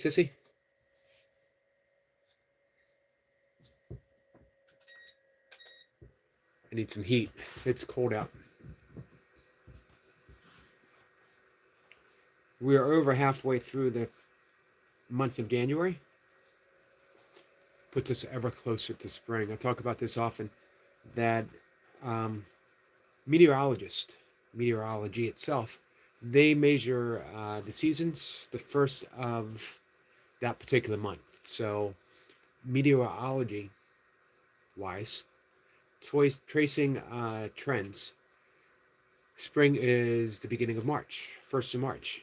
Sissy? I need some heat. It's cold out. We are over halfway through the month of January. Puts us ever closer to spring. I talk about this often, that um, meteorology itself, they measure the seasons the first of that particular month. So meteorology wise, tracing trends, spring is the beginning of March, 1st of March.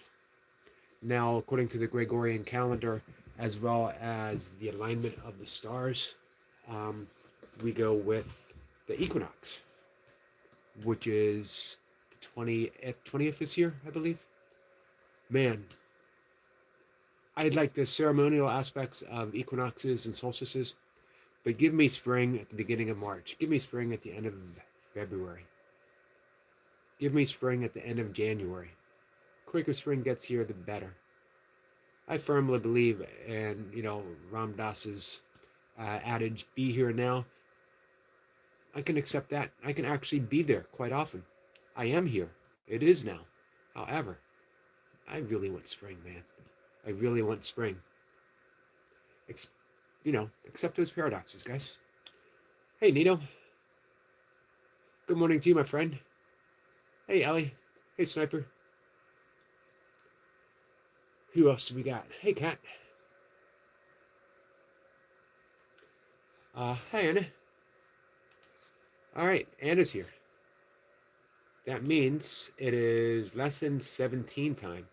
Now, according to the Gregorian calendar, as well as the alignment of the stars, um, we go with the equinox, which is the 20th this year, I believe. Man, I like the ceremonial aspects of equinoxes and solstices, but give me spring at the beginning of March. Give me spring at the end of February. Give me spring at the end of January. Quicker spring gets here, the better. I firmly believe in, Ram Dass's adage, be here now. I can accept that. I can actually be there quite often. I am here. It is now. However, I really want spring, man. I really want spring. Accept those paradoxes, guys. Hey, Nino. Good morning to you, my friend. Hey, Ellie. Hey, Sniper. Who else do we got? Hey, Kat. Hi, Anna. All right, Anna's here. That means it is lesson 17 time,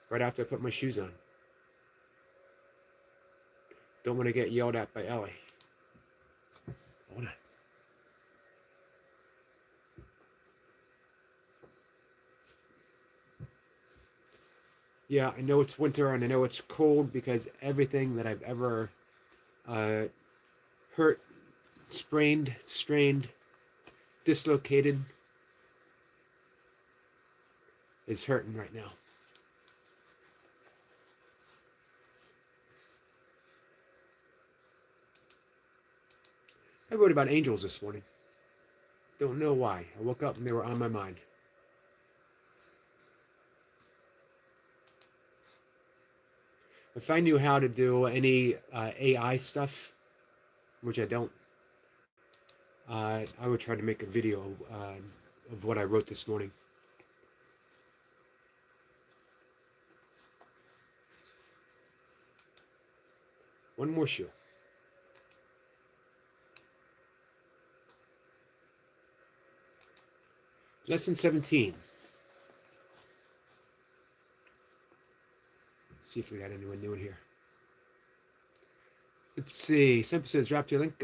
right after I put my shoes on. Don't want to get yelled at by Ellie. Hold on. Yeah, I know it's winter and I know it's cold because everything that I've ever hurt, sprained, strained, dislocated is hurting right now. I wrote about angels this morning. Don't know why. I woke up and they were on my mind. If I knew how to do any AI stuff, which I don't, I would try to make a video of what I wrote this morning. One more shoe. Lesson 17. Let's see if we got anyone new in here. Let's see. Simple says, dropped your link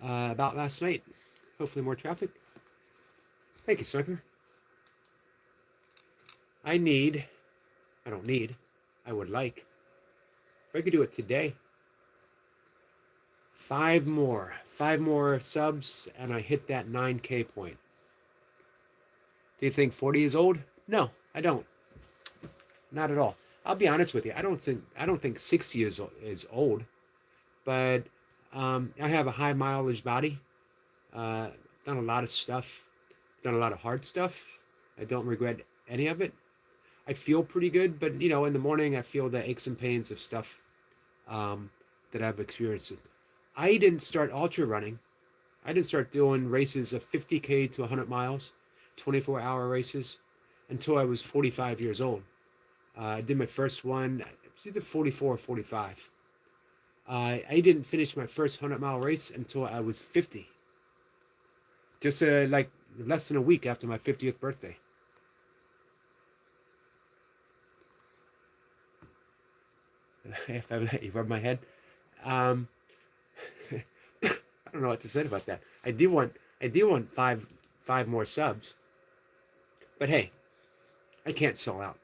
about last night. Hopefully more traffic. Thank you, Sniper. I would like, if I could do it today, 5 more subs, and I hit that 9K point. Do you think 40 is old? No, I don't. Not at all. I'll be honest with you. I don't think 60 is old, but I have a high mileage body. Done a lot of stuff. Done a lot of hard stuff. I don't regret any of it. I feel pretty good, but in the morning I feel the aches and pains of stuff that I've experienced. I didn't start ultra running. I didn't start doing races of 50K to 100 miles, 24-hour races, until I was 45 years old. I did my first one, it was either 44 or 45. I didn't finish my first 100-mile race until I was 50. Just like less than a week after my 50th birthday. If you rub my head. I don't know what to say about that. I do want five more subs. But hey, I can't sell out.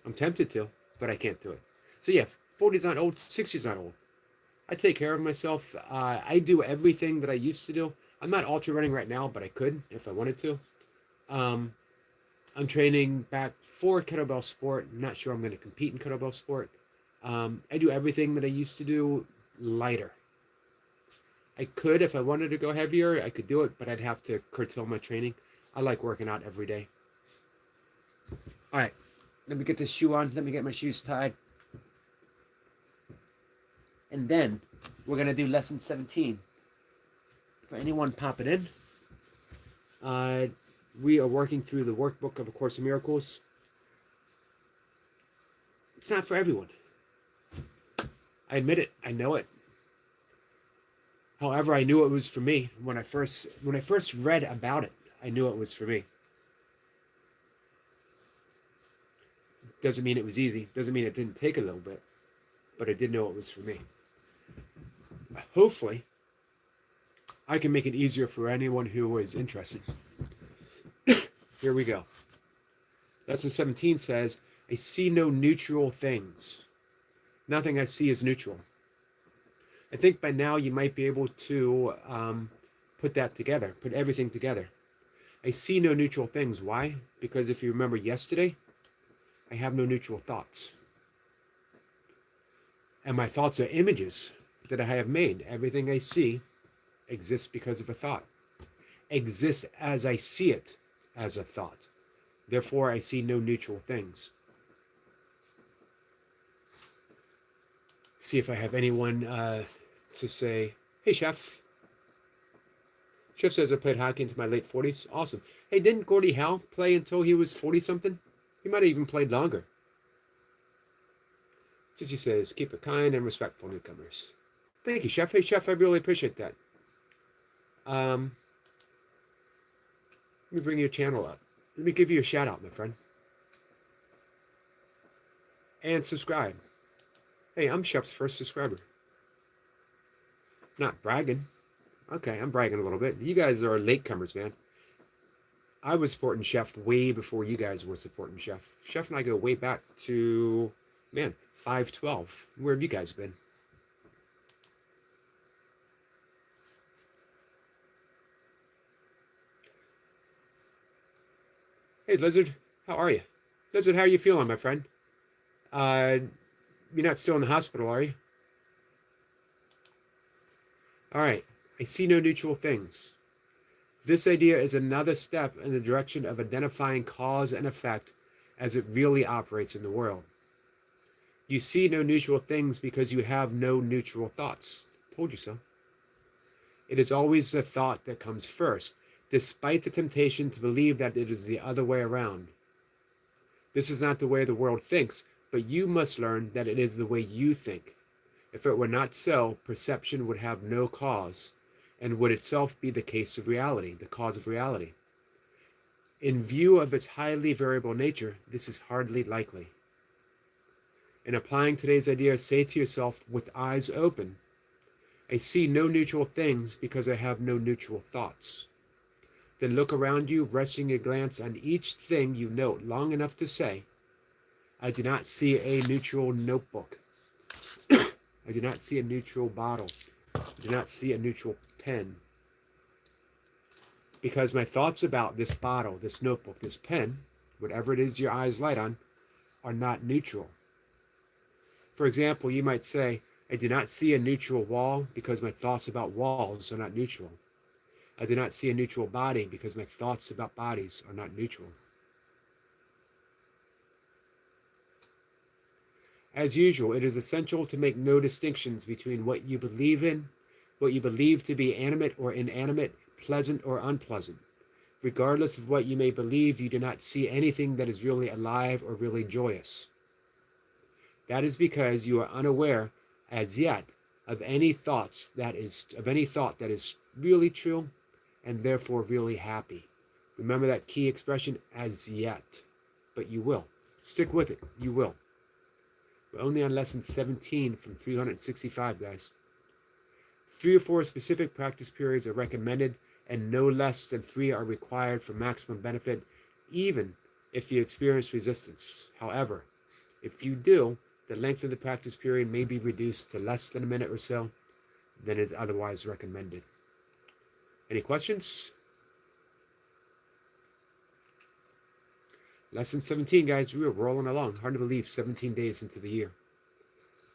I'm tempted to, but I can't do it. So yeah, 40's not old, 60's not old. I take care of myself. I do everything that I used to do. I'm not ultra running right now, but I could if I wanted to. I'm training back for kettlebell sport. I'm not sure I'm going to compete in kettlebell sport. I do everything that I used to do lighter. I could, if I wanted to go heavier, I could do it, but I'd have to curtail my training. I like working out every day. All right, let me get this shoe on. Let me get my shoes tied. And then we're going to do lesson 17. For anyone popping in, we are working through the workbook of A Course in Miracles. It's not for everyone. I admit it. I know it. However, I knew it was for me when I first read about it. I knew it was for me. Doesn't mean it was easy. Doesn't mean it didn't take a little bit, but I did know it was for me. Hopefully, I can make it easier for anyone who is interested. Here we go. Lesson 17 says, I see no neutral things. Nothing I see is neutral. I think by now you might be able to put that together, put everything together. I see no neutral things. Why? Because if you remember yesterday, I have no neutral thoughts. And my thoughts are images that I have made. Everything I see exists because of a thought. Exists as I see it as a thought. Therefore, I see no neutral things. See if I have anyone to say, hey, Chef. Chef says I played hockey into my late 40s. Awesome. Hey, didn't Gordie Howe play until he was 40-something? He might have even played longer. Sissy says, keep it kind and respectful, newcomers. Thank you, Chef. Hey, Chef, I really appreciate that. Let me bring your channel up. Let me give you a shout out, my friend. And subscribe. Hey, I'm Chef's first subscriber. Not bragging. Okay, I'm bragging a little bit. You guys are latecomers, man. I was supporting Chef way before you guys were supporting Chef. Chef and I go way back to, man, 512. Where have you guys been? Hey, Lizard, how are you? Lizard, how are you feeling, my friend? You're not still in the hospital, are you? All right, I see no neutral things. This idea is another step in the direction of identifying cause and effect as it really operates in the world. You see no neutral things because you have no neutral thoughts. Told you so. It is always the thought that comes first, despite the temptation to believe that it is the other way around. This is not the way the world thinks, but you must learn that it is the way you think. If it were not so, perception would have no cause, and would itself be the case of reality, the cause of reality. In view of its highly variable nature, this is hardly likely. In applying today's idea, say to yourself with eyes open, I see no neutral things because I have no neutral thoughts. Then look around you, resting your glance on each thing you note long enough to say, I do not see a neutral notebook. I do not see a neutral bottle. I do not see a neutral pen. Because my thoughts about this bottle, this notebook, this pen, whatever it is your eyes light on, are not neutral. For example, you might say, I do not see a neutral wall because my thoughts about walls are not neutral. I do not see a neutral body because my thoughts about bodies are not neutral. As usual, it is essential to make no distinctions between what you believe in, what you believe to be animate or inanimate, pleasant or unpleasant. Regardless of what you may believe, you do not see anything that is really alive or really joyous. That is because you are unaware as yet of any thought that is really true and therefore really happy. Remember that key expression, as yet. But you will. Stick with it. You will. We're only on lesson 17 from 365, guys. 3 or 4 specific practice periods are recommended, and no less than 3 are required for maximum benefit, even if you experience resistance. However, if you do, the length of the practice period may be reduced to less than a minute or so than is otherwise recommended. Any questions? Lesson 17, guys. We are rolling along. Hard to believe 17 days into the year.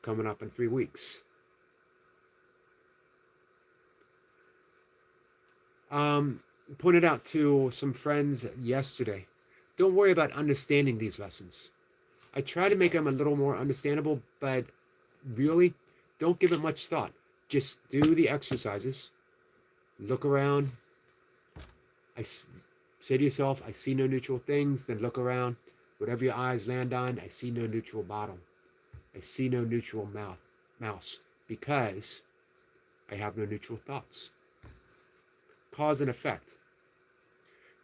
Coming up in 3 weeks. Pointed out to some friends yesterday. Don't worry about understanding these lessons. I try to make them a little more understandable, but really, don't give it much thought. Just do the exercises. Look around. Say to yourself, I see no neutral things. Then look around. Whatever your eyes land on, I see no neutral bottle. I see no neutral mouse because I have no neutral thoughts. Cause and effect.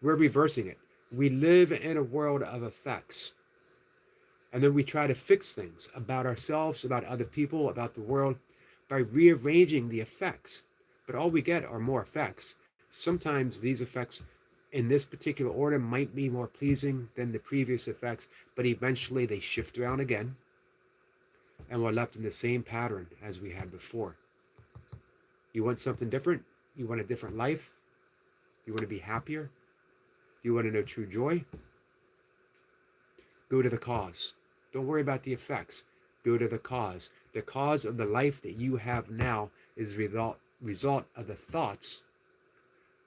We're reversing it. We live in a world of effects. And then we try to fix things about ourselves, about other people, about the world by rearranging the effects. But all we get are more effects. Sometimes these effects in this particular order might be more pleasing than the previous effects, but eventually they shift around again and we're left in the same pattern as we had before. You want something different? You want a different life? You want to be happier? Do you want to know true joy? Go to the cause. Don't worry about the effects. Go to the cause. The cause of the life that you have now is result of the thoughts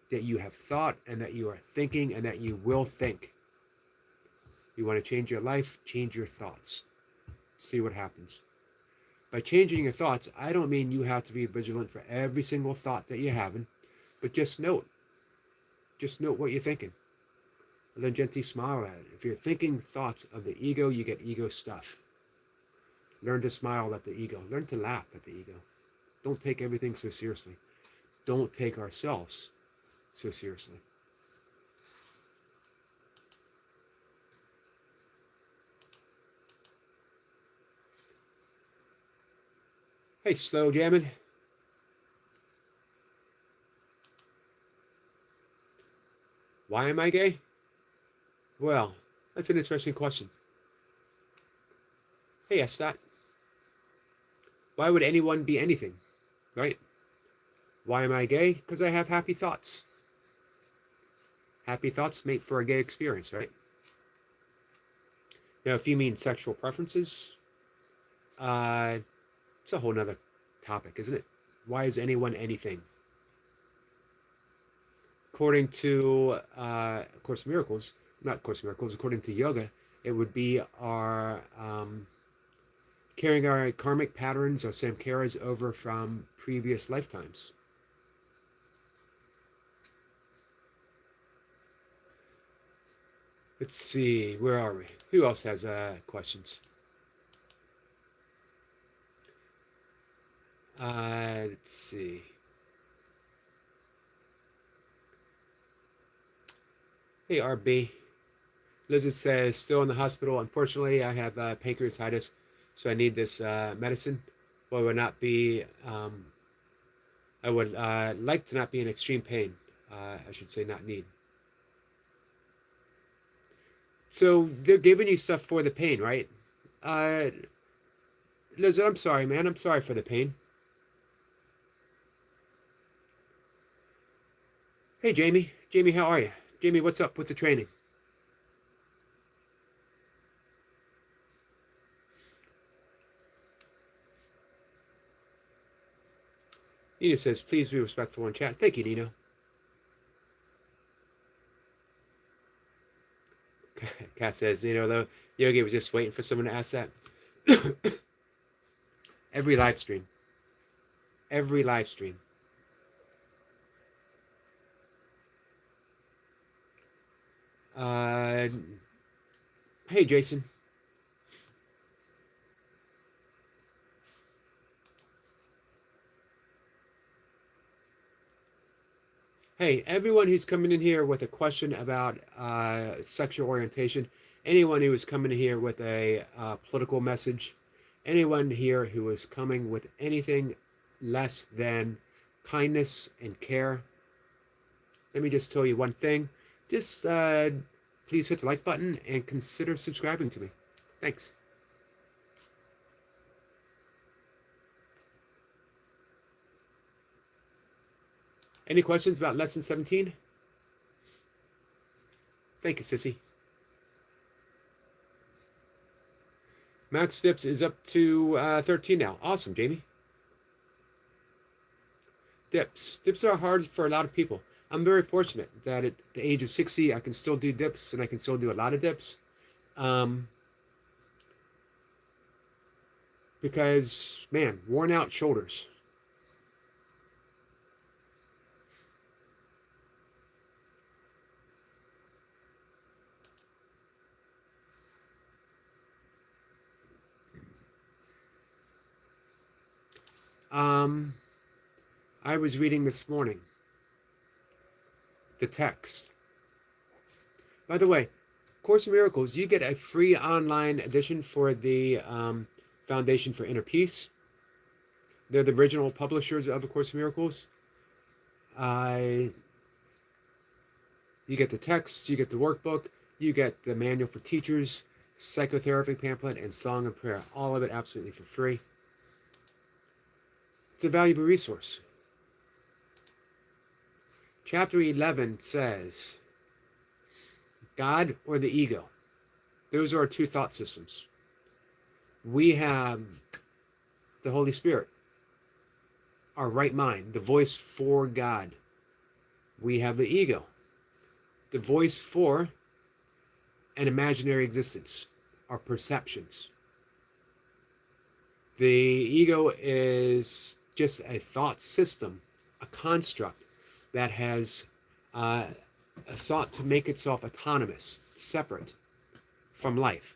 that you have thought and that you are thinking and that you will think. You want to change your life? Change your thoughts. See what happens. By changing your thoughts, I don't mean you have to be vigilant for every single thought that you're having, but just note. Just note what you're thinking. And then gently smile at it. If you're thinking thoughts of the ego, you get ego stuff. Learn to smile at the ego. Learn to laugh at the ego. Don't take everything so seriously. Don't take ourselves so seriously. Hey, slow jamming. Why am I gay? Well, that's an interesting question. Hey, Estat. Why would anyone be anything, right? Why am I gay? Because I have happy thoughts. Happy thoughts make for a gay experience, right? Now, if you mean sexual preferences, it's a whole nother topic, isn't it? Why is anyone anything? According to Course in Miracles, not Course in Miracles, according to yoga, it would be our carrying our karmic patterns or samskaras over from previous lifetimes. Let's see, where are we? Who else has questions? Let's see. Hey, RB. Lizard says, still in the hospital. Unfortunately, I have pancreatitis, so I need this medicine. Well, it would not be, I would like to not be in extreme pain. I should say not need. So they're giving you stuff for the pain, right? Lizard, I'm sorry, man. I'm sorry for the pain. Hey, Jamie. Jamie, how are you? Jamie, what's up with the training? Nina says, please be respectful in chat. Thank you, Nina. Kat says, though, Yogi was just waiting for someone to ask that. Every live stream. Every live stream. Hey, Jason. Hey, everyone who's coming in here with a question about sexual orientation, anyone who is coming in here with a political message, anyone here who is coming with anything less than kindness and care, let me just tell you one thing. Just please hit the like button and consider subscribing to me. Thanks. Any questions about lesson 17? Thank you, Sissy. Max dips is up to 13 now. Awesome, Jamie. Dips. Dips are hard for a lot of people. I'm very fortunate that at the age of 60, I can still do dips and I can still do a lot of dips. Um, because, man, worn out shoulders. Um, I was reading this morning the text. By the way, Course in Miracles, you get a free online edition for the Foundation for Inner Peace. They're the original publishers of A Course in Miracles. You get the text, you get the workbook, you get the manual for teachers, psychotherapy pamphlet, and song and prayer. All of it absolutely for free. It's a valuable resource. Chapter 11 says, God or the ego? Those are our two thought systems. We have the Holy Spirit, our right mind, the voice for God. We have the ego, the voice for an imaginary existence, our perceptions. The ego is just a thought system, a construct that has sought to make itself autonomous, separate from life.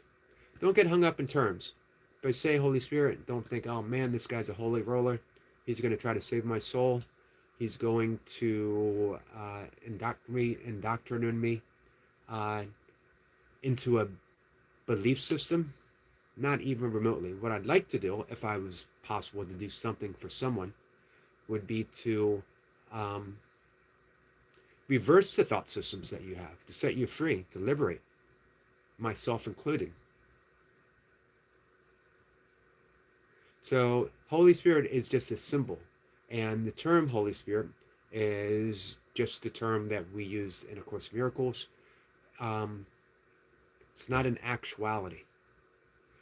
Don't get hung up in terms. But say Holy Spirit, don't think, oh man, this guy's a holy roller. He's going to try to save my soul. He's going to indoctrinate me into a belief system. Not even remotely. What I'd like to do, if I was possible to do something for someone, would be to reverse the thought systems that you have, to set you free, to liberate, myself included. So Holy Spirit is just a symbol, and the term Holy Spirit is just the term that we use in A Course in Miracles. It's not an actuality.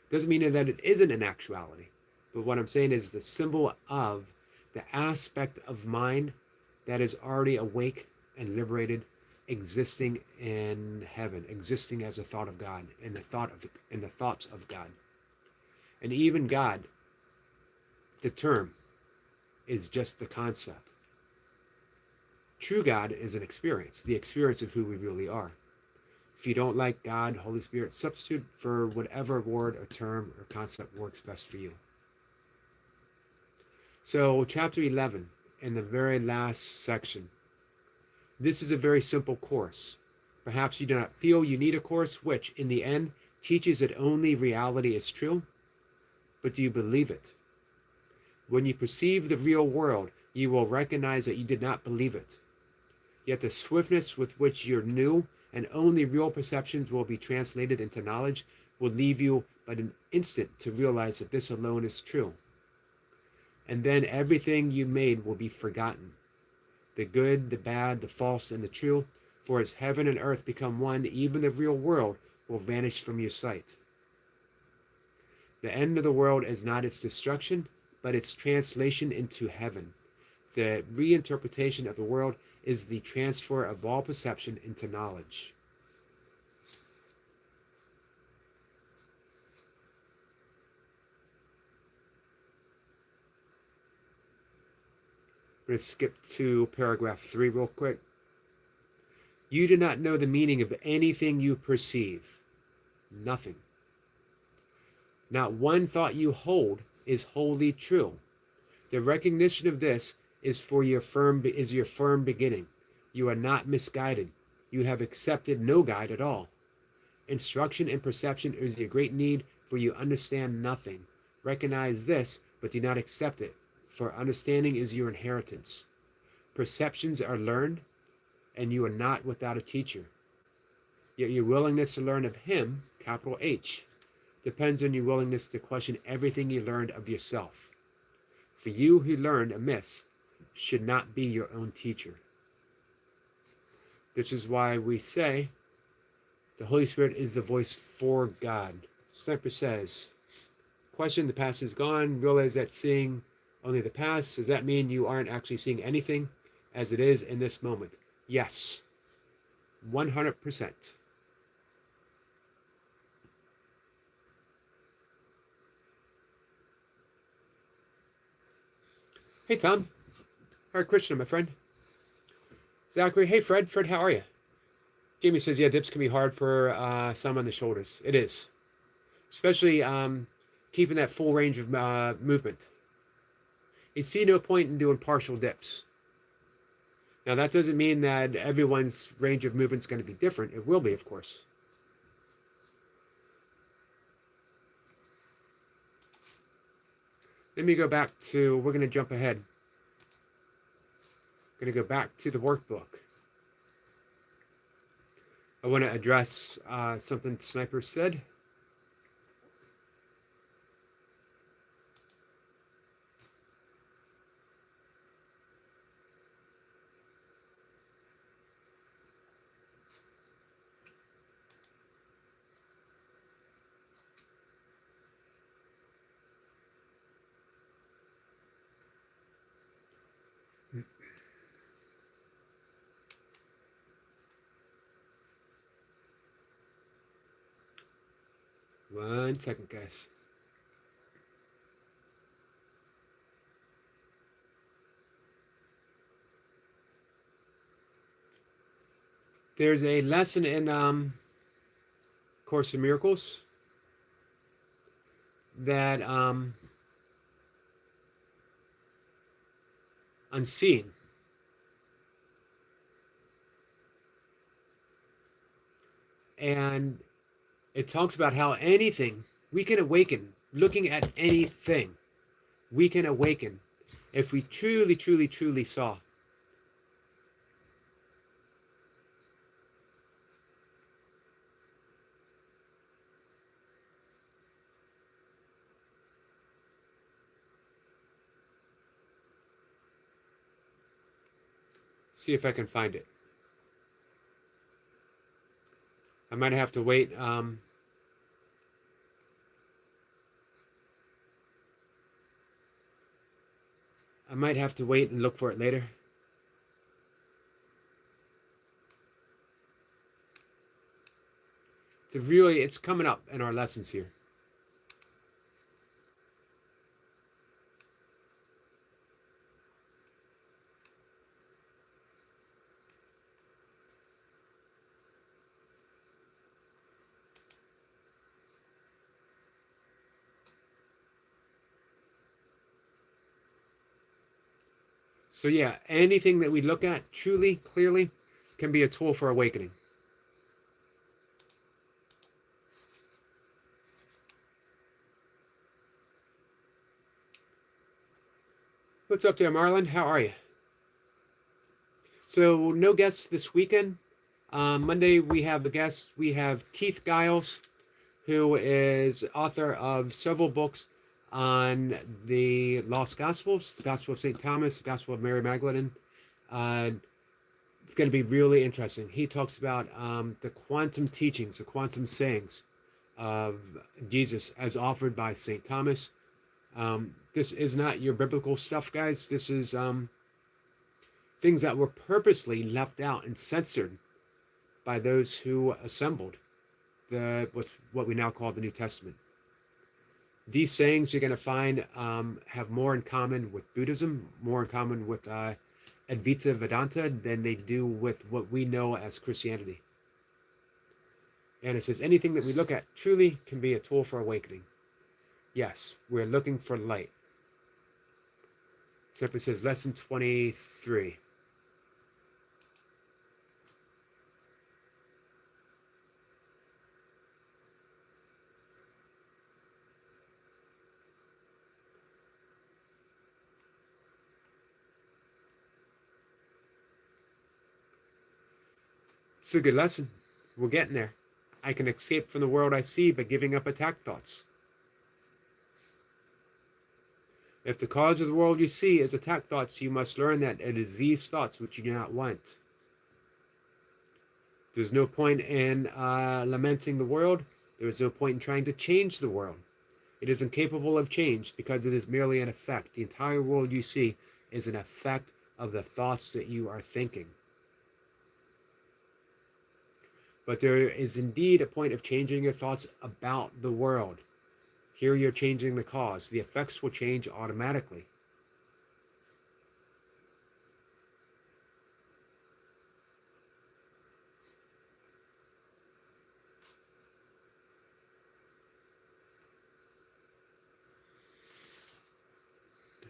Doesn't mean that it isn't an actuality, but what I'm saying is the symbol of the aspect of mind that is already awake and liberated, existing in heaven, existing as a thought of God, in the thoughts of God. And even God, the term, is just the concept. True God is an experience, the experience of who we really are. If you don't like God, Holy Spirit, substitute for whatever word or term or concept works best for you. So chapter 11, in the very last section, this is a very simple course. Perhaps you do not feel you need a course which, in the end, teaches that only reality is true, but do you believe it? When you perceive the real world, you will recognize that you did not believe it. Yet the swiftness with which your new and only real perceptions will be translated into knowledge will leave you but an instant to realize that this alone is true. And then everything you made will be forgotten. The good, the bad, the false, and the true, for as heaven and earth become one, even the real world will vanish from your sight. The end of the world is not its destruction, but its translation into heaven. The reinterpretation of the world is the transfer of all perception into knowledge. I'm going to skip to paragraph 3 real quick. You do not know the meaning of anything you perceive. Nothing. Not one thought you hold is wholly true. The recognition of this is your firm beginning. You are not misguided. You have accepted no guide at all. Instruction and perception is your great need, for you understand nothing. Recognize this, but do not accept it, for understanding is your inheritance. Perceptions are learned, and you are not without a teacher. Yet your willingness to learn of him, capital H, depends on your willingness to question everything you learned of yourself. For you who learned amiss should not be your own teacher. This is why we say the Holy Spirit is the voice for God. Sniper says, Question, the past is gone. Realize that seeing only the past, does that mean you aren't actually seeing anything as it is in this moment? Yes, 100%. Hey, Tom. Hare Krishna, my friend. Zachary, hey, Fred. Fred, how are you? Jamie says, yeah, dips can be hard for some on the shoulders. It is, especially keeping that full range of movement. You see no point in doing partial dips. Now, that doesn't mean that everyone's range of movement is going to be different. It will be, of course. Let me go back to, we're going to jump ahead. Going to go back to the workbook. I want to address something Sniper said. One second, guys. There's a lesson in Course in Miracles that unseen. And it talks about how anything we can awaken, looking at anything, we can awaken if we truly, truly, truly saw. See if I can find it. I might have to wait. I might have to wait and look for it later. So really, it's coming up in our lessons here. So yeah, anything that we look at truly, clearly, can be a tool for awakening. What's up there, Marlon? How are you? So no guests this weekend. Monday we have a guest. We have Keith Giles, who is author of several books on the Lost Gospels, the Gospel of St. Thomas, the Gospel of Mary Magdalene. It's going to be really interesting. He talks about the quantum teachings, the quantum sayings of Jesus as offered by St. Thomas. This is not your biblical stuff, guys. This is things that were purposely left out and censored by those who assembled what we now call the New Testament. These sayings you're going to find have more in common with Buddhism, more in common with Advaita Vedanta than they do with what we know as Christianity. And it says anything that we look at truly can be a tool for awakening. Yes, we're looking for light. Simply says lesson 23. It's a good lesson. We're getting there. I can escape from the world I see by giving up attack thoughts. If the cause of the world you see is attack thoughts, you must learn that it is these thoughts which you do not want. There's no point in lamenting the world. There is no point in trying to change the world. It is incapable of change because it is merely an effect. The entire world you see is an effect of the thoughts that you are thinking. But there is indeed a point of changing your thoughts about the world. Here you're changing the cause. The effects will change automatically.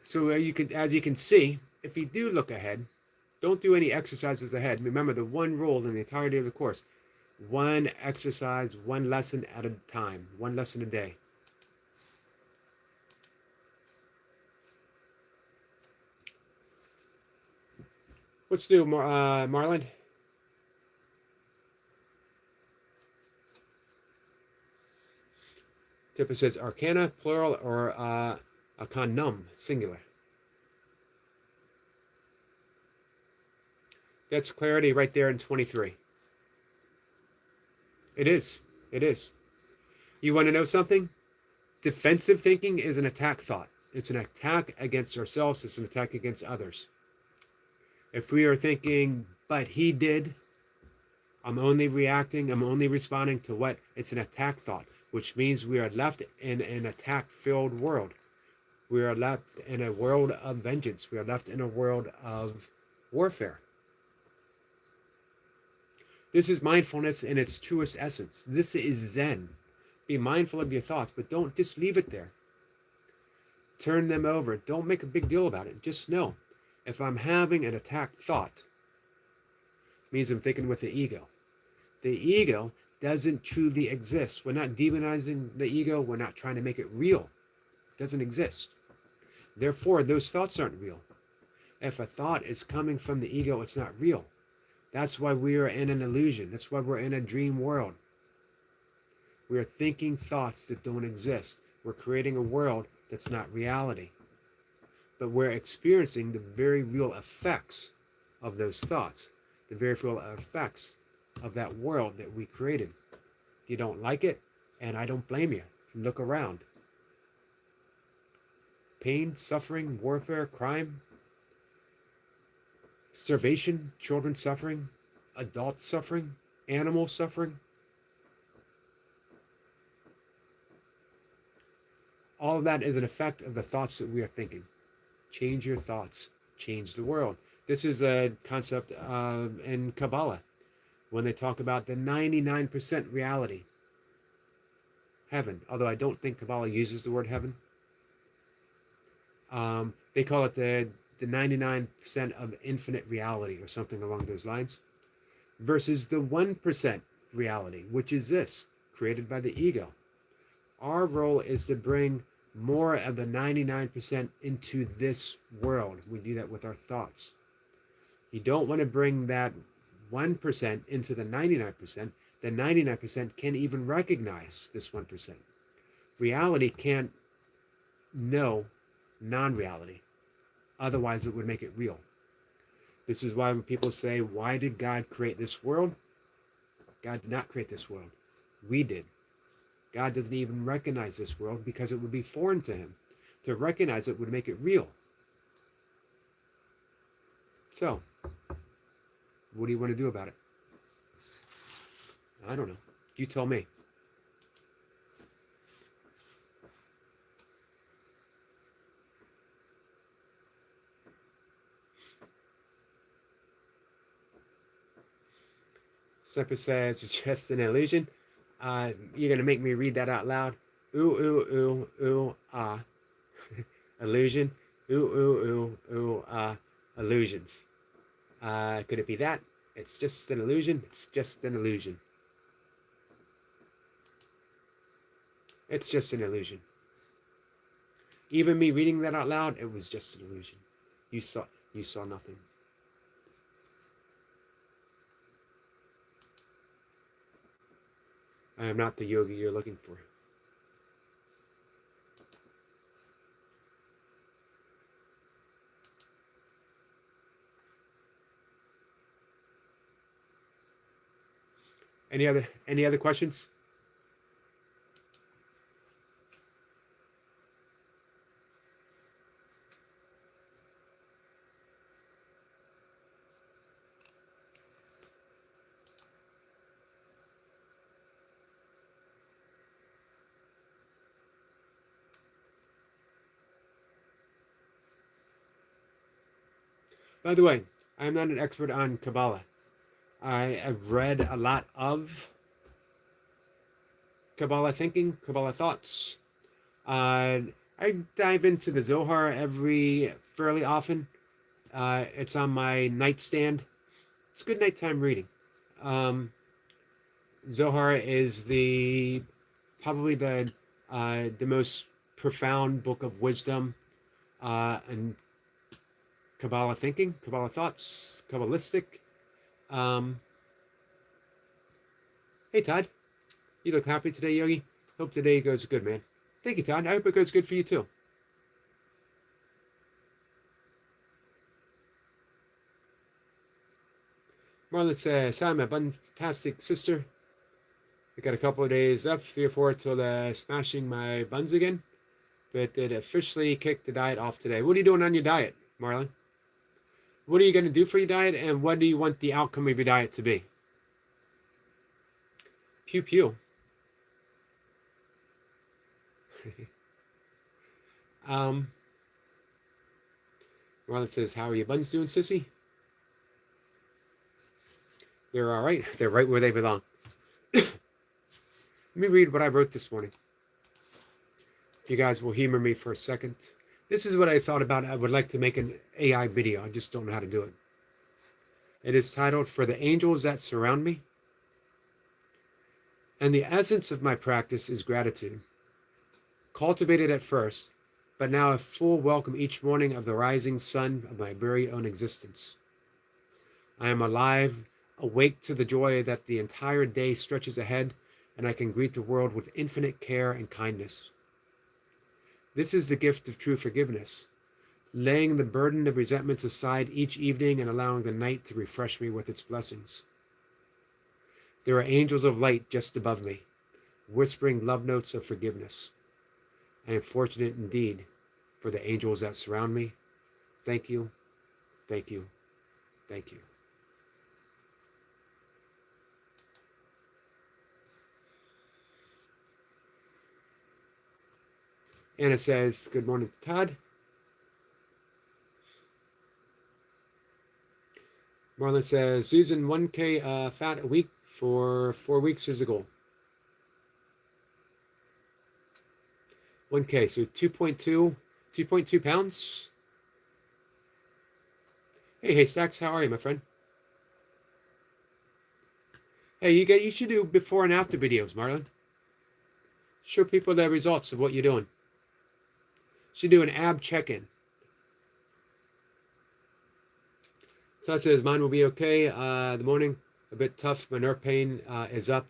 So as you can see, if you do look ahead, don't do any exercises ahead. Remember the one rule in the entirety of the course: one exercise, one lesson at a time, one lesson a day. What's new, Marlon? Tipper says arcana, plural, or arcanum, singular. That's clarity right there in 23. It is. It is. You want to know something? Defensive thinking is an attack thought. It's an attack against ourselves. It's an attack against others. If we are thinking, but he did, I'm only reacting, I'm only responding to what? It's an attack thought, which means we are left in an attack-filled world. We are left in a world of vengeance. We are left in a world of warfare. This is mindfulness in its truest essence. This is Zen. Be mindful of your thoughts, but don't just leave it there. Turn them over. Don't make a big deal about it. Just know, if I'm having an attack thought, it means I'm thinking with the ego. The ego doesn't truly exist. We're not demonizing the ego. We're not trying to make it real. It doesn't exist. Therefore, those thoughts aren't real. If a thought is coming from the ego, it's not real. That's why we are in an illusion. That's why we're in a dream world. We are thinking thoughts that don't exist. We're creating a world that's not reality. But we're experiencing the very real effects of those thoughts, the very real effects of that world that we created. You don't like it, and I don't blame you. Look around. Pain, suffering, warfare, crime, starvation, children suffering, adults suffering, animals suffering. All of that is an effect of the thoughts that we are thinking. Change your thoughts, change the world. This is a concept in Kabbalah when they talk about the 99% reality. Heaven, although I don't think Kabbalah uses the word heaven. They call it the 99% of infinite reality or something along those lines, versus the 1% reality, which is this, created by the ego. Our role is to bring more of the 99% into this world. We do that with our thoughts. You don't want to bring that 1% into the 99%. The 99% can't even recognize this 1%. Reality can't know non-reality. Otherwise, it would make it real. This is why when people say, why did God create this world? God did not create this world. We did. God doesn't even recognize this world because it would be foreign to him. To recognize it would make it real. So, what do you want to do about it? I don't know. You tell me. Semper says it's just an illusion. You're gonna make me read that out loud. Ooh, ooh, ooh, ooh, ah. Illusion. Ooh, ooh, ooh, ooh, ah. Illusions. Could it be that? It's just an illusion. It's just an illusion. It's just an illusion. Even me reading that out loud, it was just an illusion. You saw nothing. I am not the yogi you're looking for. Any other questions? By the way, I am not an expert on Kabbalah. I have read a lot of Kabbalah thinking, Kabbalah thoughts. I dive into the Zohar every fairly often. It's on my nightstand. It's good nighttime reading. Um, Zohar is probably the most profound book of wisdom and Kabbalah thinking, Kabbalah thoughts, Kabbalistic. Um, hey Todd, you look happy today, Yogi. Hope today goes good, man. Thank you, Todd. I hope it goes good for you too. Marlon says, "Hi, my fantastic sister. I got a couple of days up, 3 or 4 till smashing my buns again. But it officially kicked the diet off today." What are you doing on your diet, Marlon? What are you going to do for your diet, and what do you want the outcome of your diet to be? Pew pew. Marlon says, "How are your buns doing, sissy?" They're all right. They're right where they belong. Let me read what I wrote this morning. If you guys will humor me for a second. This is what I thought about. I would like to make an AI video. I just don't know how to do it. It is titled, "For the Angels That Surround Me." And the essence of my practice is gratitude. Cultivated at first, but now a full welcome each morning of the rising sun of my very own existence. I am alive, awake to the joy that the entire day stretches ahead, and I can greet the world with infinite care and kindness. This is the gift of true forgiveness, laying the burden of resentments aside each evening and allowing the night to refresh me with its blessings. There are angels of light just above me, whispering love notes of forgiveness. I am fortunate indeed for the angels that surround me. Thank you, thank you, thank you. Anna says, "Good morning, Todd." Marlon says, "Susan, 1K fat a week for 4 weeks is the goal." 1K, so 2.2 pounds. Hey, Stacks, how are you, my friend? Hey, you should do before and after videos, Marlon. Show people the results of what you're doing. Should do an ab check-in. So it says, "Mine will be okay. The morning, a bit tough. My nerve pain is up,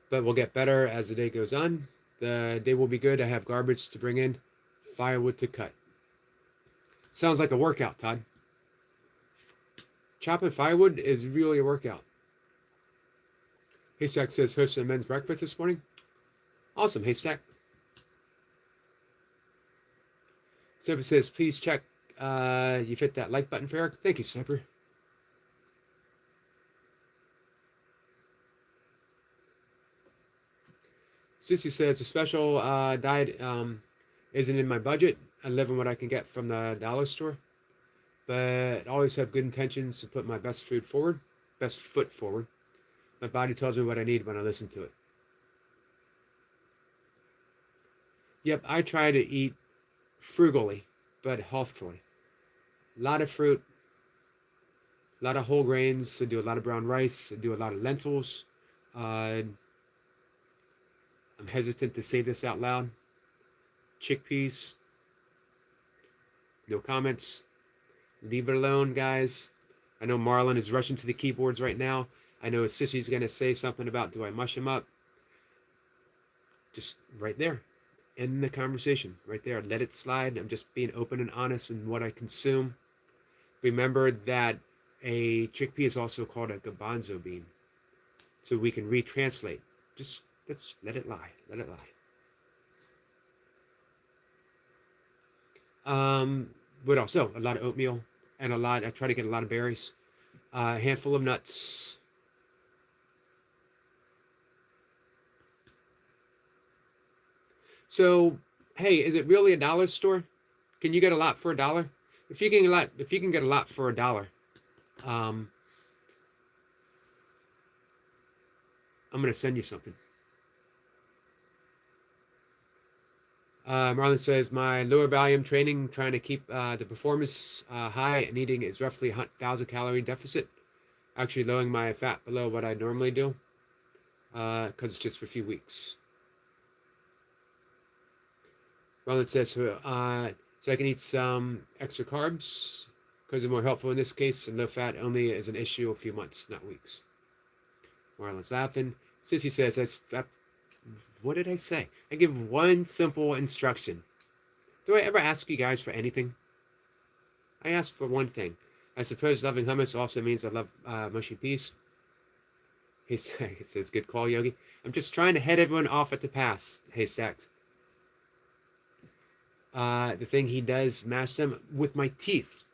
but will get better as the day goes on. The day will be good. I have garbage to bring in, firewood to cut." Sounds like a workout, Todd. Chopping firewood is really a workout. Haystack says, "Hosted a men's breakfast this morning." Awesome, Haystack. Snipper says, "Please check you hit that like button for Eric." Thank you, Snipper. Sissy says, "The special diet isn't in my budget. I live on what I can get from the dollar store, but always have good intentions to put my best foot forward. My body tells me what I need when I listen to it." Yep, I try to eat frugally, but healthfully. A lot of fruit, a lot of whole grains. I do a lot of brown rice. I do a lot of lentils. I'm hesitant to say this out loud. Chickpeas. No comments. Leave it alone, guys. I know Marlon is rushing to the keyboards right now. I know Sissy's going to say something about, do I mush him up? Just right there. End the conversation. Right there. Let it slide. I'm just being open and honest in what I consume. Remember that a chickpea is also called a garbanzo bean. So we can retranslate. Just let it lie. Let it lie. What else? So a lot of oatmeal and I try to get a lot of berries. A handful of nuts. So, hey, is it really a dollar store? Can you get a lot for $1? If you can get a lot, if you can get a lot for $1, um, I'm gonna send you something. Marlon says my lower volume training, trying to keep the performance high and eating is roughly 1,000 calorie deficit. Actually, lowering my fat below what I normally do, because it's just for a few weeks. Marlon says so I can eat some extra carbs because they're more helpful in this case, and low fat only is an issue a few months, not weeks. Marlon's laughing. Sissy says, what did I say? I give one simple instruction. Do I ever ask you guys for anything? I ask for one thing. I suppose loving hummus also means I love mushy peas. He says, good call, Yogi. I'm just trying to head everyone off at the pass. Hey, Stacks. The thing he does, mash them with my teeth.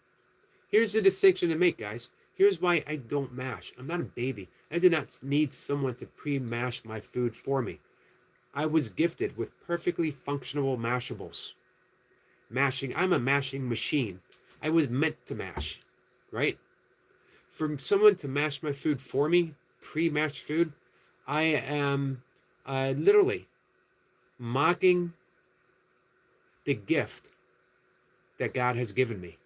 Here's the distinction to make, guys. Here's why I don't mash. I'm not a baby. I do not need someone to pre-mash my food for me. I was gifted with perfectly functional mashables. I'm a mashing machine. I was meant to mash, right? For someone to mash my food for me, pre-mashed food, I am literally mocking the gift that God has given me.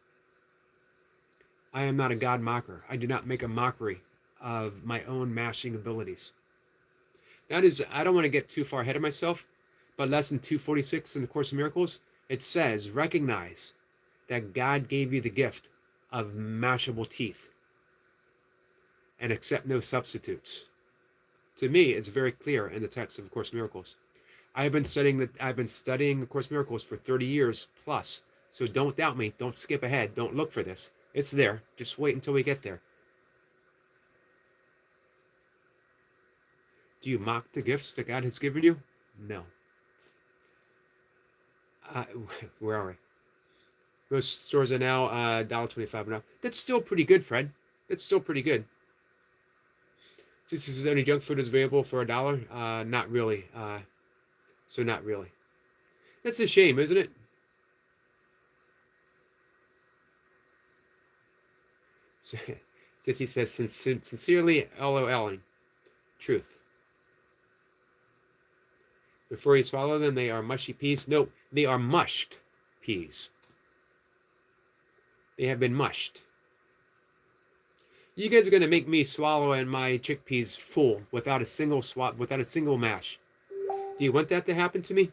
I am not a God mocker. I do not make a mockery of my own mashing abilities. That is, I don't want to get too far ahead of myself, but lesson 246 in the Course of Miracles, it says, recognize that God gave you the gift of mashable teeth and accept no substitutes. To me, it's very clear in the text of the Course of Miracles. I've been studying the Course of Miracles for 30 years plus. So don't doubt me. Don't skip ahead. Don't look for this. It's there. Just wait until we get there. Do you mock the gifts that God has given you? No. Where are we? Most stores are now $1.25 now. That's still pretty good, Fred. That's still pretty good. Since this is only junk food is available for $1, not really. So not really. That's a shame, isn't it? Sissy says, sincerely LOLing. Truth. Before you swallow them, they are mushy peas. No, they are mushed peas. They have been mushed. You guys are going to make me swallow in my chickpeas full without a single swap, without a single mash. Do you want that to happen to me?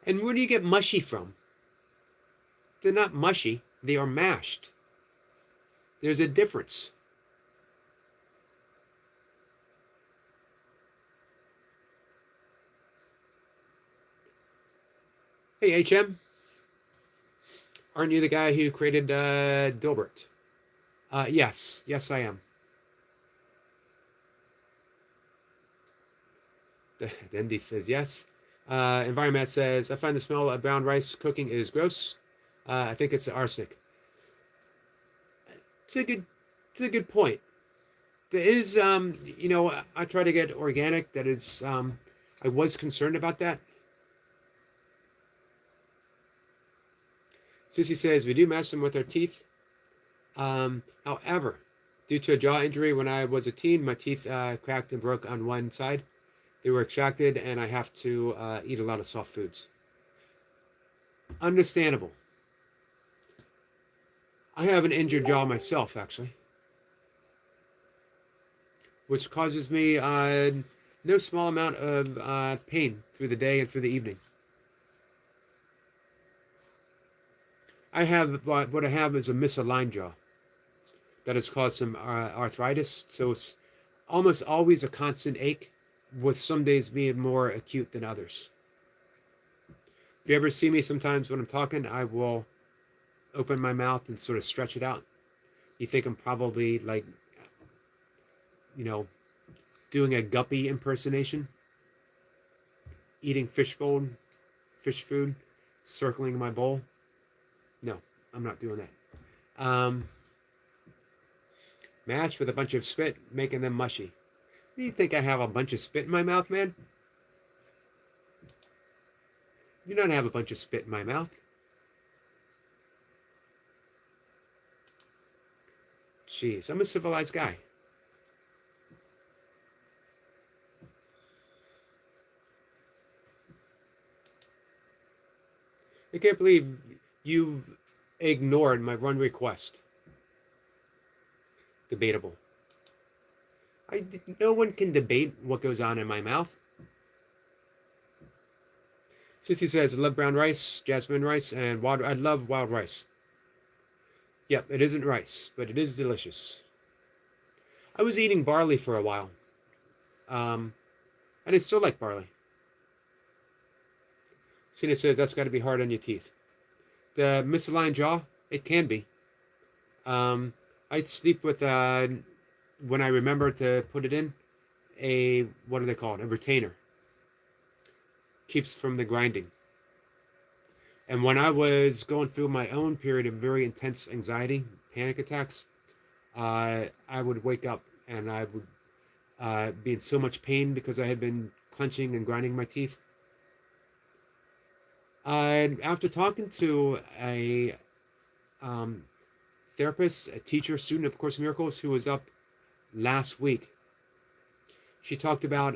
And where do you get mushy from? They're not mushy. They are mashed. There's a difference. Hey, HM. Aren't you the guy who created Dilbert? Yes. Yes, I am. Dendi says yes. Environment says, I find the smell of brown rice cooking is gross. I think it's the arsenic. It's a good point. There is, I try to get organic. That is, I was concerned about that. Sissy says, we do mash them with our teeth. However, due to a jaw injury when I was a teen, my teeth cracked and broke on one side. They were extracted, and I have to eat a lot of soft foods. Understandable. I have an injured jaw myself, actually, which causes me no small amount of pain through the day and through the evening. What I have is a misaligned jaw that has caused some arthritis, so it's almost always a constant ache, with some days being more acute than others. If you ever see me sometimes when I'm talking, I will open my mouth and sort of stretch it out. You think I'm probably like, doing a guppy impersonation, eating fish food, circling my bowl. No, I'm not doing that. Mash with a bunch of spit, making them mushy. Do you think I have a bunch of spit in my mouth, man? Do not have a bunch of spit in my mouth. Jeez, I'm a civilized guy. I can't believe you've ignored my run request. Debatable. No one can debate what goes on in my mouth. Sissy says, I love brown rice, jasmine rice, and wild. I love wild rice. Yep, it isn't rice, but it is delicious. I was eating barley for a while. And I still like barley. Cena says, that's got to be hard on your teeth. The misaligned jaw, it can be. I'd sleep with, when I remember to put it in, what do they call it? A retainer. Keeps from the grinding. And when I was going through my own period of very intense anxiety, panic attacks, I would wake up and I would be in so much pain because I had been clenching and grinding my teeth. After talking to a therapist, a teacher, student of Course in Miracles, who was up last week, she talked about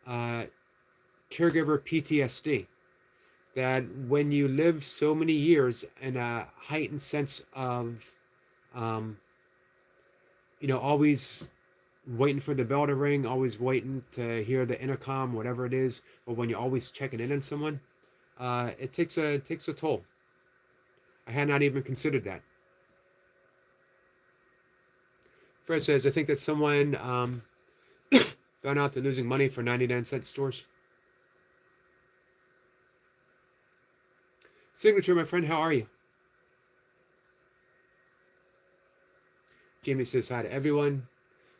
caregiver PTSD. That when you live so many years in a heightened sense of, always waiting for the bell to ring, always waiting to hear the intercom, whatever it is, or when you're always checking in on someone, it takes a toll. I had not even considered that. Fred says, I think that someone found out they're losing money for 99-cent stores. Signature, my friend, how are you? Jamie says hi to everyone.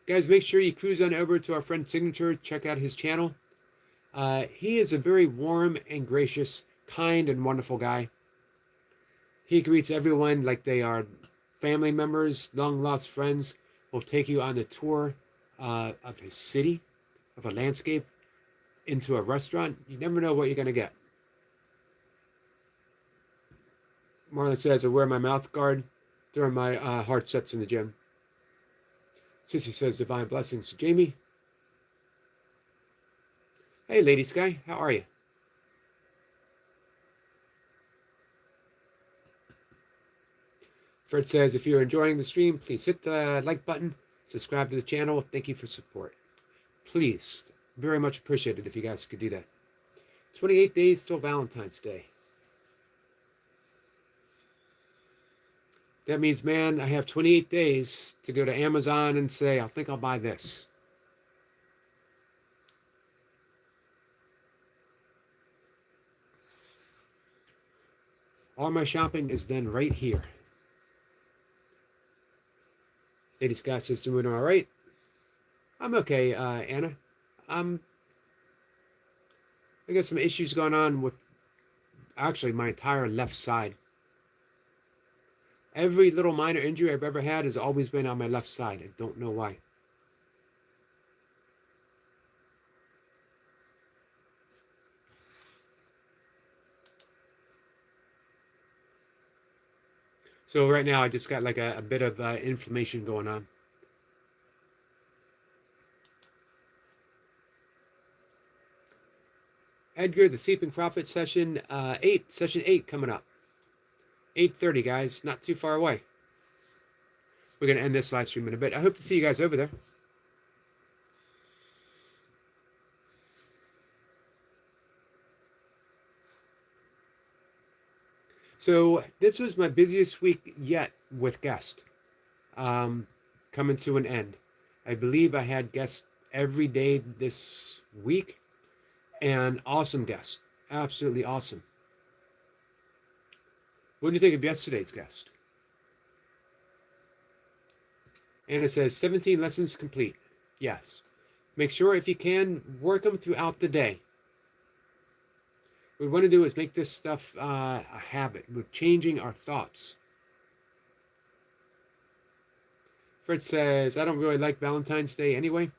Guys, make sure you cruise on over to our friend Signature. Check out his channel. He is a very warm and gracious, kind and wonderful guy. He greets everyone like they are family members, long-lost friends. Will take you on the tour of his city, of a landscape, into a restaurant. You never know what you're going to get. Marlon says, I wear my mouth guard during my hard sets in the gym. Sissy says, divine blessings to Jamie. Hey, Lady Sky, how are you? Fred says, if you're enjoying the stream, please hit the like button, subscribe to the channel. Thank you for support. Please, very much appreciated if you guys could do that. 28 days till Valentine's Day. That means, man, I have 28 days to go to Amazon and say, I think I'll buy this. All my shopping is done right here. Lady Scott says, doing all right. I'm okay, Anna. I got some issues going on with actually my entire left side. Every little minor injury I've ever had has always been on my left side. I don't know why. So right now I just got like a bit of inflammation going on. Edgar, the Sleeping Prophet session 8 coming up. 8:30, guys, not too far away. We're going to end this live stream in a bit. I hope to see you guys over there. So this was my busiest week yet with guests. Coming to an end. I believe I had guests every day this week, and awesome guests. Absolutely awesome. What do you think of yesterday's guest? Anna says, 17 lessons complete. Yes. Make sure, if you can, work them throughout the day. What we want to do is make this stuff a habit. We're changing our thoughts. Fred says, I don't really like Valentine's Day anyway.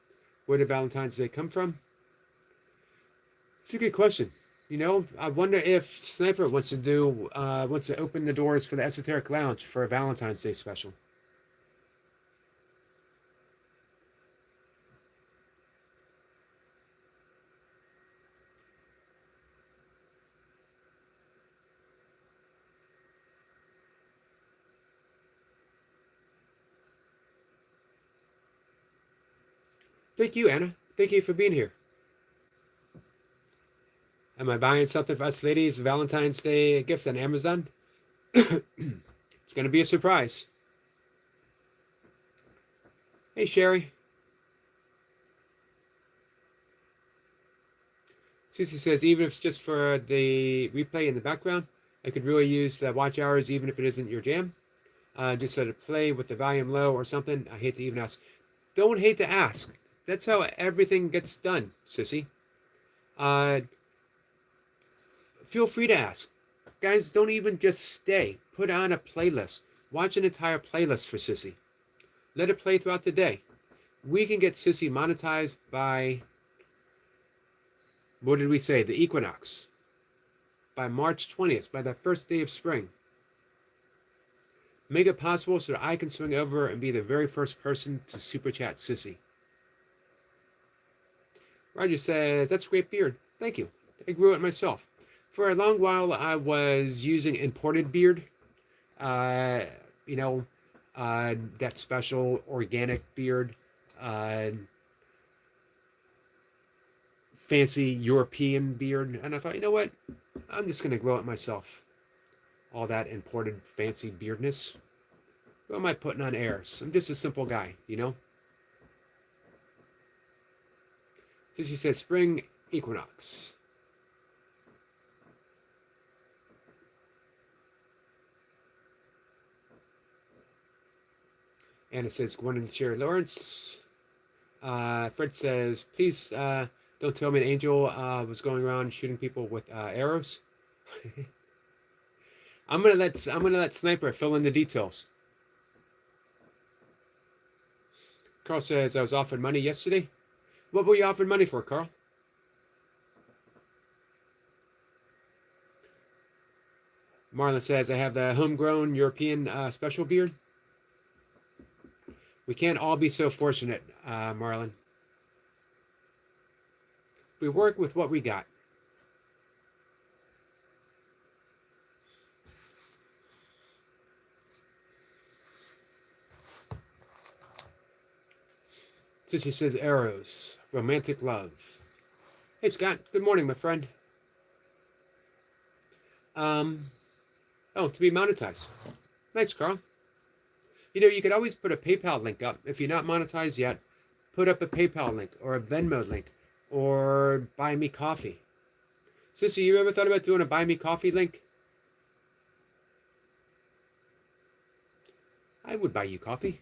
Where did Valentine's Day come from? It's a good question. You know, I wonder if Sniper wants to open the doors for the Esoteric Lounge for a Valentine's Day special. Thank you, Anna. Thank you for being here. Am I buying something for us ladies? Valentine's Day gift on Amazon? It's going to be a surprise. Hey, Sherry. Susie says, even if it's just for the replay in the background, I could really use the watch hours even if it isn't your jam. Just so to play with the volume low or something. I hate to even ask. Don't hate to ask. That's how everything gets done, sissy. Uh, feel free to ask. Guys, don't even just stay. Put on a playlist. Watch an entire playlist for Sissy. Let it play throughout the day. We can get Sissy monetized by, what did we say? The equinox. By March 20th, by the first day of spring. Make it possible so that I can swing over and be the very first person to super chat Sissy. Roger says, that's a great beard. Thank you. I grew it myself. For a long while, I was using imported beard. Uh, you know, that special organic beard. Fancy European beard. And I thought, you know what? I'm just going to grow it myself. All that imported fancy beardness. What am I putting on airs? I'm just a simple guy, you know? Sissy says, spring equinox. Anna says, Gwen and Sherry Lawrence. Fred says, please don't tell me an angel was going around shooting people with arrows. I'm gonna let Sniper fill in the details. Carl says, I was offered money yesterday. What were you offered money for, Carl? Marlon says, I have the homegrown European special beard. We can't all be so fortunate, Marlon. We work with what we got. Sissy says, arrows, romantic love. Hey, Scott. Good morning, my friend. To be monetized. Nice, Carl. You know, you could always put a PayPal link up. If you're not monetized yet, put up a PayPal link or a Venmo link or buy me coffee. Sissy, you ever thought about doing a buy me coffee link? I would buy you coffee.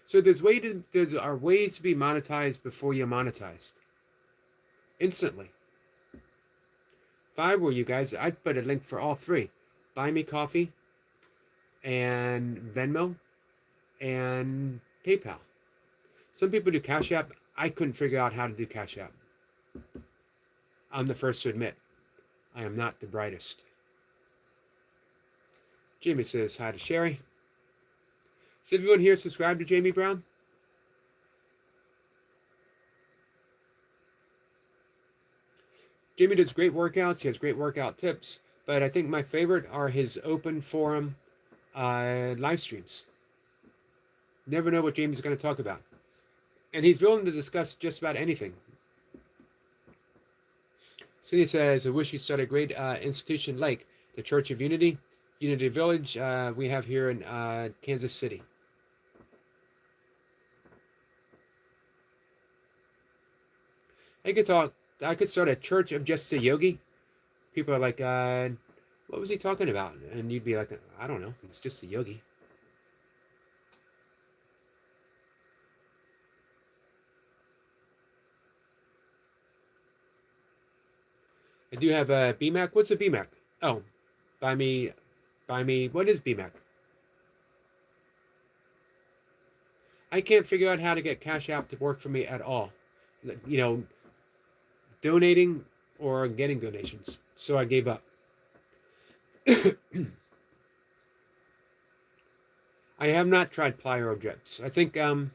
So there are ways to be monetized before you're monetized. Instantly. If I were you guys, I'd put a link for all three. Buy me coffee and Venmo and PayPal. Some people do Cash App. I couldn't figure out how to do Cash App. I'm the first to admit, I am not the brightest. Jamie says hi to Sherry. Is everyone here subscribed to Jamie Brown? Jamie does great workouts. He has great workout tips. But I think my favorite are his open forum live streams. Never know what Jamie's going to talk about. And he's willing to discuss just about anything. Cindy says, I wish you'd start a great institution like the Church of Unity, Unity Village we have here in Kansas City. I could start a church of just a yogi. People are like, what was he talking about? And you'd be like, I don't know. It's just a yogi. I do have a BMAC. What's a BMAC? Oh, buy me. What is BMAC? I can't figure out how to get Cash App to work for me at all. you know, donating or getting donations. So I gave up. I have not tried plyo drips. I think I'm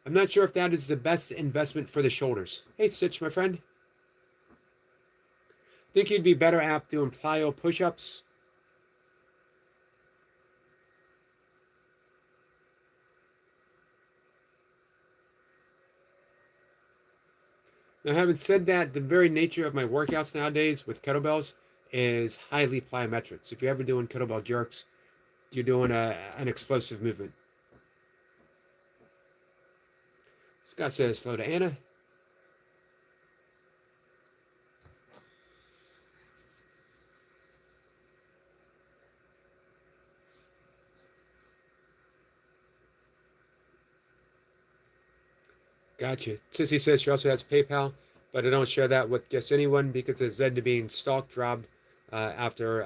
not sure if that is the best investment for the shoulders. Hey, Stitch, my friend. Think you'd be better at doing plyo push-ups? Now, having said that, the very nature of my workouts nowadays with kettlebells is highly plyometric. So if you're ever doing kettlebell jerks, you're doing an explosive movement. Scott says hello to Anna. Gotcha. Sissy says she also has PayPal, but I don't share that with just anyone because it's led to being stalked, robbed after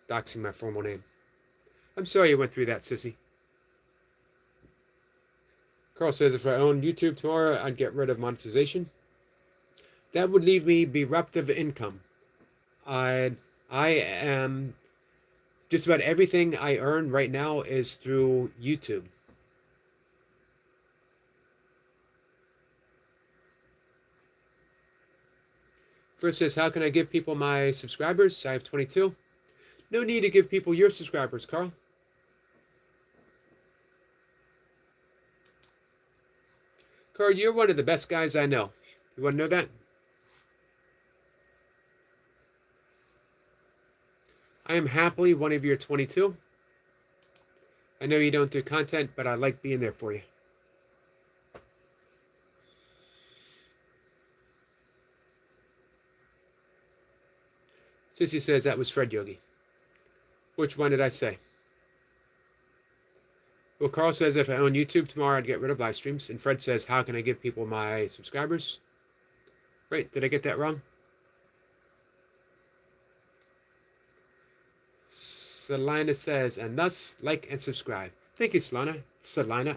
doxing my formal name. I'm sorry you went through that, Sissy. Carl says if I owned YouTube tomorrow, I'd get rid of monetization. That would leave me bereft of income. I am just about everything I earn right now is through YouTube. First says, how can I give people my subscribers? I have 22. No need to give people your subscribers, Carl. Carl, you're one of the best guys I know. You want to know that? I am happily one of your 22. I know you don't do content, but I like being there for you. Sissy says that was Fred Yogi. Which one did I say? Well, Carl says if I own YouTube tomorrow, I'd get rid of live streams. And Fred says, how can I give people my subscribers? Right, did I get that wrong? Selina says, and thus, like and subscribe. Thank you, Selina,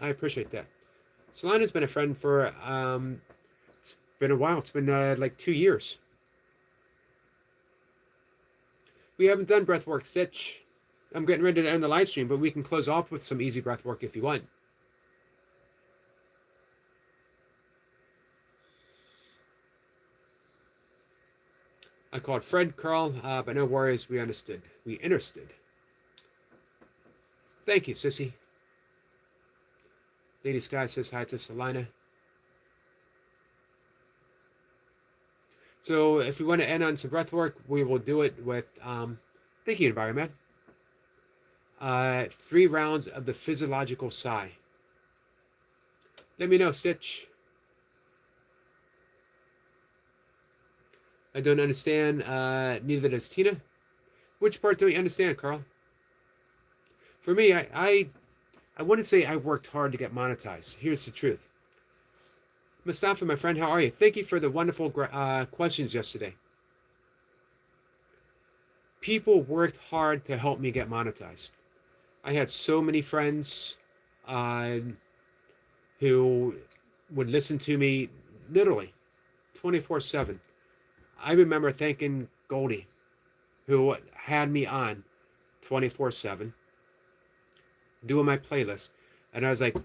I appreciate that. Selina's been a friend for, it's been a while. It's been like 2 years. We haven't done breathwork, Stitch. I'm getting ready to end the live stream, but we can close off with some easy breathwork if you want. I called Fred, Carl, but no worries. We understood. We understood. Thank you, Sissy. Lady Sky says hi to Selina. So if we want to end on some breath work, we will do it with, thank you, Environment. 3 rounds of the physiological sigh. Let me know, Stitch. I don't understand, neither does Tina. Which part don't you understand, Carl? For me, I wouldn't say I worked hard to get monetized. Here's the truth. Mustafa, my friend, how are you? Thank you for the wonderful questions yesterday. People worked hard to help me get monetized. I had so many friends who would listen to me literally 24/7. I remember thanking Goldie, who had me on 24/7, doing my playlist, and I was like,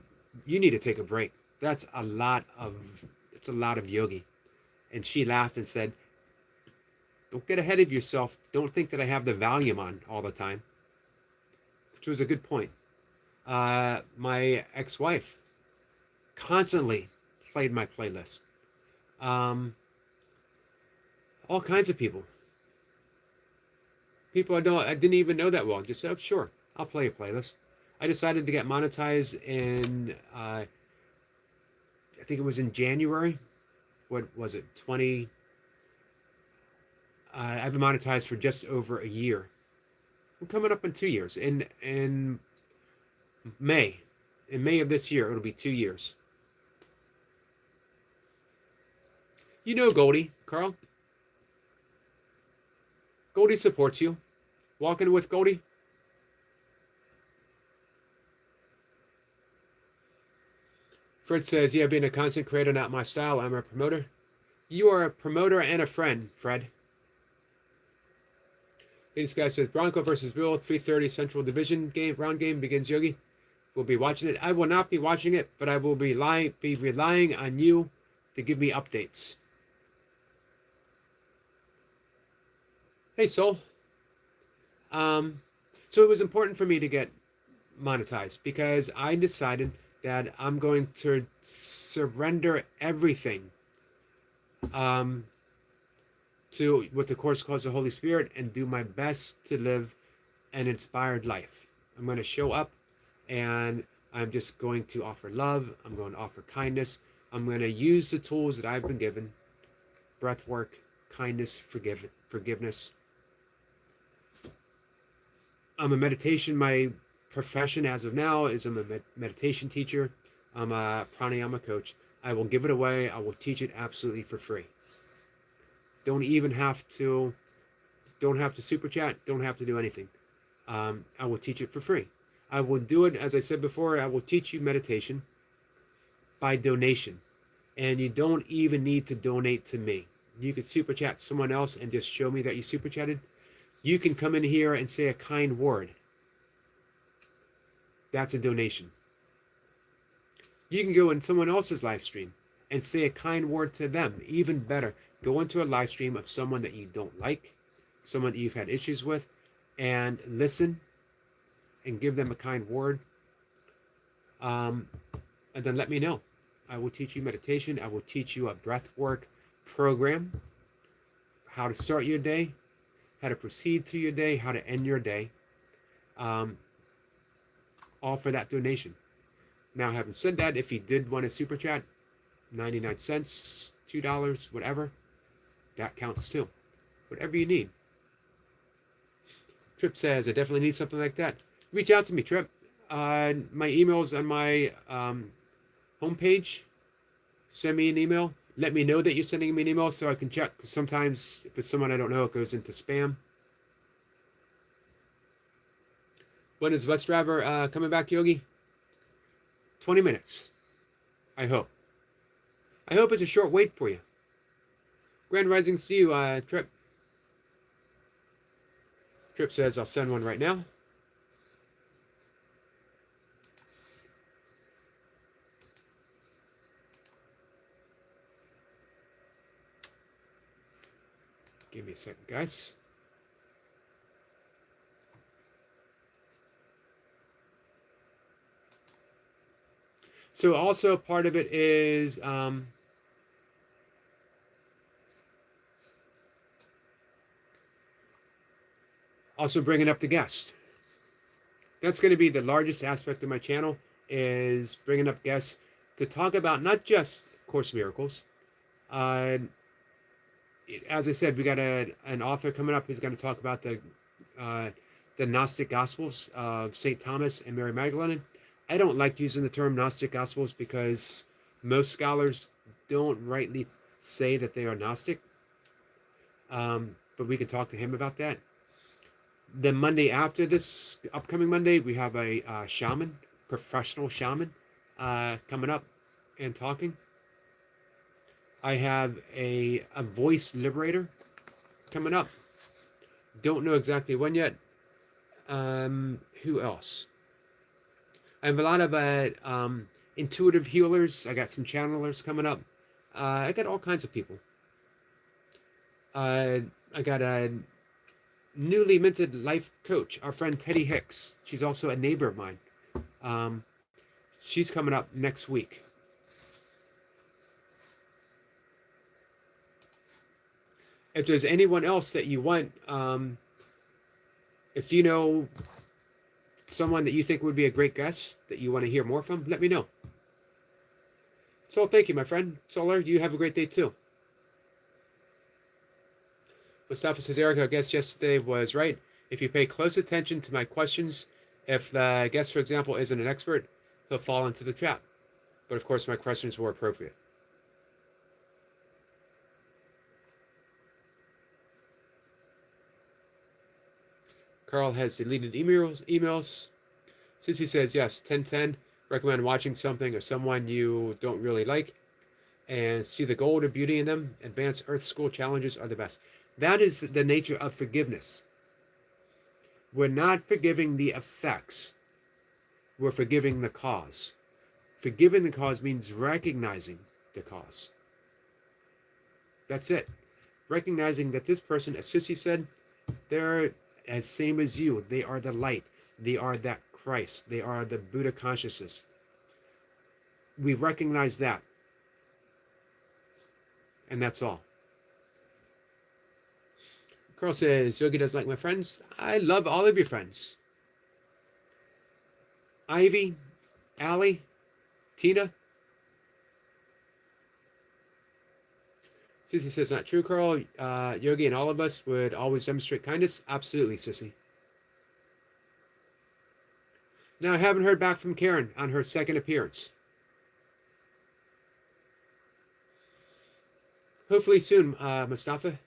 "You need to take a break. It's a lot of Yogi." And she laughed and said, "Don't get ahead of yourself. Don't think that I have the volume on all the time," which was a good point. My ex-wife constantly played my playlist. All kinds of people. People I didn't even know that well. Just said, oh, sure, I'll play a playlist. I decided to get monetized in, I think it was in January. What was it? I've been monetized for just over a year. I'm coming up in 2 years. In May. In May of this year, it'll be 2 years. You know Goldie, Carl. Goldie supports you. Walking with Goldie. Fred says, yeah, being a content creator, not my style. I'm a promoter. You are a promoter and a friend, Fred. This guy says, Bronco versus Bill, 3:30 Central Division game, round game begins, Yogi. We'll be watching it. I will not be watching it, but I will be relying on you to give me updates. Hey, Soul. So it was important for me to get monetized because I decided that I'm going to surrender everything to what the Course calls the Holy Spirit and do my best to live an inspired life. I'm going to show up and I'm just going to offer love. I'm going to offer kindness. I'm going to use the tools that I've been given: breath work, kindness, forgiveness. I'm a meditation. My profession as of now is I'm a meditation teacher. I'm a pranayama coach. I will give it away. I will teach it absolutely for free. Don't have to super chat. Don't have to do anything. I will teach it for free. I will do it, as I said before, I will teach you meditation by donation. And you don't even need to donate to me. You could super chat someone else and just show me that you super chatted. You can come in here and say a kind word. That's a donation. You can go in someone else's live stream and say a kind word to them. Even better, go into a live stream of someone that you don't like, someone that you've had issues with, and listen and give them a kind word. And then let me know. I will teach you meditation. I will teach you a breath work program, how to start your day, how to proceed to your day, how to end your day, all for that donation. Now, having said that, if you did want to super chat, 99 cents, $2, whatever, that counts too. Whatever you need. Trip says, I definitely need something like that. Reach out to me, Trip. My email's on my homepage. Send me an email. Let me know that you're sending me an email so I can check. Because sometimes, if it's someone I don't know, it goes into spam. When is the bus driver coming back, Yogi? 20 minutes. I hope. I hope it's a short wait for you. Grand Rising, see you, Trip. Trip says, I'll send one right now. Give me a second, guys. So also part of it is also bringing up the guest. That's going to be the largest aspect of my channel, is bringing up guests to talk about not just Course Miracles. As I said, we got an author coming up who's going to talk about the Gnostic Gospels of St. Thomas and Mary Magdalene. I don't like using the term Gnostic Gospels because most scholars don't rightly say that they are Gnostic. But we can talk to him about that. The Monday after this upcoming Monday, we have a shaman, professional shaman, coming up and talking. I have a voice liberator coming up. Don't know exactly when yet. Who else? I have a lot of intuitive healers. I got some channelers coming up. I got all kinds of people. I got a newly minted life coach, our friend Teddy Hicks. She's also a neighbor of mine. She's coming up next week. If there's anyone else that you want, if you know someone that you think would be a great guest that you want to hear more from, let me know. So thank you, my friend. Solar, you have a great day too. Mustafa says, Eric, our guest yesterday was right. If you pay close attention to my questions, if the guest, for example, isn't an expert, he'll fall into the trap. But of course, my questions were appropriate. Carl has deleted emails. Sissy says, yes, 1010. recommend watching something or someone you don't really like and see the gold or beauty in them. Advanced Earth School challenges are the best. That is the nature of forgiveness. We're not forgiving the effects, we're forgiving the cause. Forgiving the cause means recognizing the cause. That's it. Recognizing that this person, as Sissy said, they're as same as you. They are the light. They are that Christ. They are the Buddha consciousness. We recognize that. And that's all. Carl says, Yogi doesn't like my friends. I love all of your friends. Ivy, Allie, Tina. Sissy says, not true, Carl. Yogi and all of us would always demonstrate kindness. Absolutely, Sissy. Now, I haven't heard back from Karen on her second appearance. Hopefully soon, Mustafa.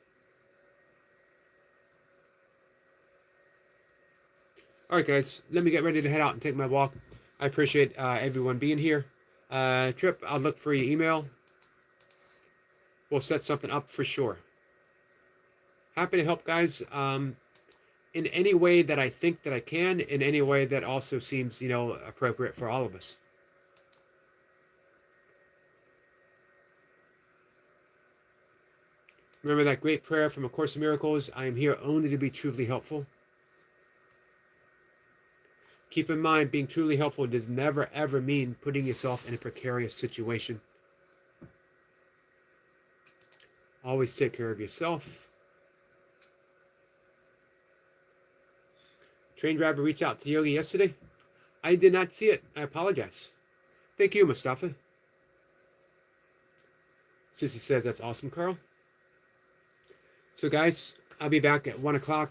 All right, guys, let me get ready to head out and take my walk. I appreciate everyone being here. Trip, I'll look for your email. We'll set something up for sure. Happy to help, guys, in any way that I think that I can, in any way that also seems, appropriate for all of us. Remember that great prayer from A Course in Miracles, I am here only to be truly helpful. Keep in mind, being truly helpful does never, ever mean putting yourself in a precarious situation. Always take care of yourself. Train driver reached out to Yogi yesterday. I did not see it. I apologize. Thank you, Mustafa. Sissy says, that's awesome, Carl. So, guys, I'll be back at 1 o'clock.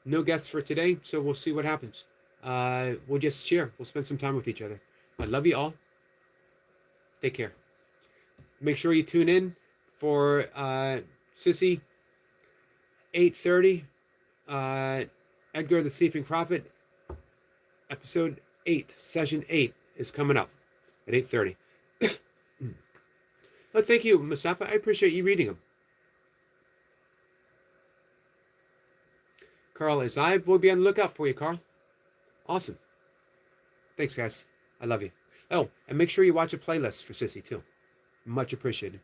No guests for today, so we'll see what happens. We'll just share. We'll spend some time with each other. I love you all. Take care. Make sure you tune in for Sissy, 8:30. Edgar the Sleeping Prophet, episode 8, session 8 is coming up at 8:30. Oh, thank you, Mustafa. I appreciate you reading them. Carl is live. We'll be on the lookout for you, Carl. Awesome. Thanks, guys. I love you. Oh, and make sure you watch a playlist for Sissy, too. Much appreciated.